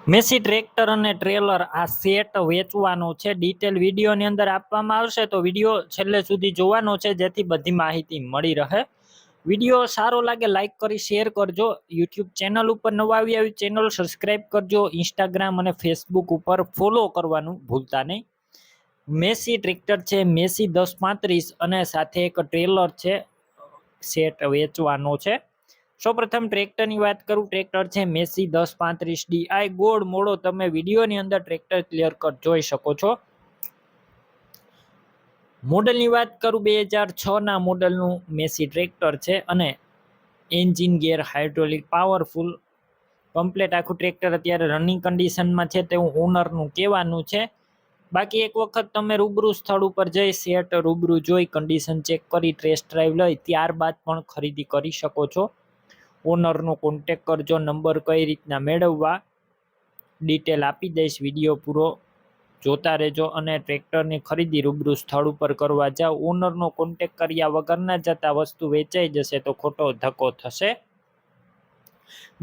Massey tractor અને trailer આ set વેચવાનો છે. ડિટેલ વિડીયોની અંદર આપવામાં આવશે, તો વિડીયો છેલ્લે સુધી જોવાનો છે જેથી બધી માહિતી મળી રહે. વિડીયો સારો લાગે લાઈક કરી શેર કરજો. યુટ્યુબ ચેનલ ઉપર નવા આવી ચેનલ સબસ્ક્રાઈબ કરજો. ઇન્સ્ટાગ્રામ અને ફેસબુક ઉપર ફોલો કરવાનું ભૂલતા નહીં. મેસી ટ્રેક્ટર છે, મેસી 1035 અને સાથે એક ટ્રેલર છે, સેટ વેચવાનો છે. સૌપ્રથમ ટ્રેક્ટરની વાત કરું. ટ્રેક્ટર છે મેસી 1035 ડીઆઈ ગોળ મોડો. તમે વિડીયોની અંદર ટ્રેક્ટર ક્લિયર કટ જોઈ શકો છો. મોડલની વાત કરું, 2006 ના મોડલનું મેસી ટ્રેક્ટર છે અને એન્જિન ગેર હાઇડ્રોલિક પાવરફુલ કમ્પ્લેટ આખું ટ્રેક્ટર અત્યારે રનિંગ કન્ડિશનમાં છે તેવું ઓનરનું કહેવાનું છે. બાકી એક વખત તમે રૂબરૂ સ્થળ ઉપર જઈ સેટ રૂબરૂ જોઈ કન્ડિશન ચેક કરી ટેસ્ટ ડ્રાઈવ લઈ ત્યારબાદ પણ ખરીદી કરી શકો છો. ઓનરનો કોન્ટેક કરજો. નંબર કઈ રીતના મેળવવા ડિટેલ આપી દઈશ. વિડીયો પૂરો જોતા રહેજો અને ટ્રેક્ટરની ખરીદી રૂબરૂ સ્થળ ઉપર કરવા જાઓ. ઓનરનો કોન્ટેક કર્યા વગર ના જતા વસ્તુ વેચાઈ જશે તો ખોટો ધક્કો થશે.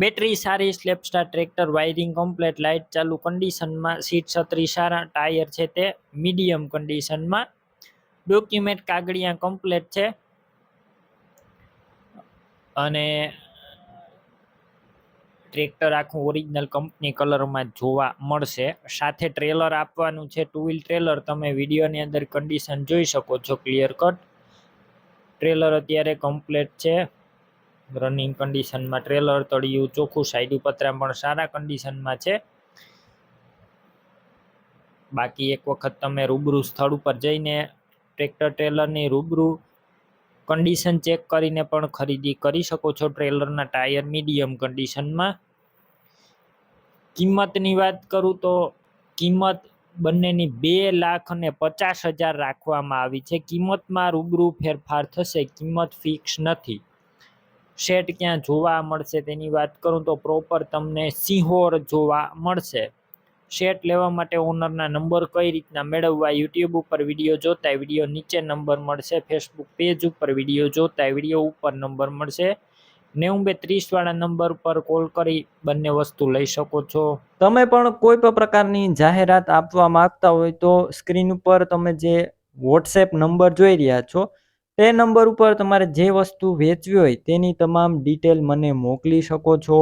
બેટરી સારી, સ્લેપસ્ટાર ટ્રેક્ટર, વાયરિંગ કમ્પ્લેટ, લાઇટ ચાલુ કન્ડિશનમાં, સીટ છત્રી સારા, ટાયર છે તે મીડિયમ કન્ડિશનમાં, ડોક્યુમેન્ટ કાગળિયા કમ્પ્લેટ છે અને ટ્રેક્ટર આખું ઓરિજિનલ કંપની કલરમાં જોવા મળશે. સાથે ટ્રેલર આપવાનું છે, 2 વ્હીલ ટ્રેલર. તમે વિડીયોની અંદર કન્ડિશન જોઈ શકો છો ક્લિયર કટ. ટ્રેલર અત્યારે કમ્પ્લેટ છે, રનિંગ કન્ડિશનમાં ટ્રેલર. તળિયું ચોખ્ખું, સાઈડ પતરા પણ સારા કન્ડિશનમાં છે. બાકી એક વખત તમે રૂબરૂ સ્થળ ઉપર જઈને ટ્રેક્ટર ટ્રેલરની રૂબરૂ કન્ડિશન ચેક કરીને પણ ખરીદી કરી શકો છો. ટ્રેલરના ટાયર મીડિયમ કન્ડિશનમાં. કિંમતની વાત કરું તો કિંમત બંનેની 2,50,000 રાખવામાં આવી છે. કિંમતમાં રૂબરૂ ફેરફાર થશે, કિંમત ફિક્સ નથી. સેટ ક્યાં જોવા મળશે તેની વાત કરું તો પ્રોપર તમને સિંહોર જોવા મળશે. સેટ લેવા માટે ઓનરના નંબર કઈ રીતના મેળવવા, યુટ્યુબ ઉપર વિડીયો જોતા વિડીયો નીચે નંબર મળશે. ફેસબુક પેજ ઉપર વિડીયો જોતા વિડીયો ઉપર નંબર મળશે. 9230 વાળા નંબર પર કોલ કરી બંને વસ્તુ લઈ શકો છો. તમે પણ કોઈ પણ પ્રકારની જાહેરાત આપવા માંગતા હોય તો સ્ક્રીન ઉપર તમે જે વોટ્સએપ નંબર જોઈ રહ્યા છો તે નંબર ઉપર તમારે જે વસ્તુ વેચવી હોય તેની તમામ ડિટેલ મને મોકલી શકો છો.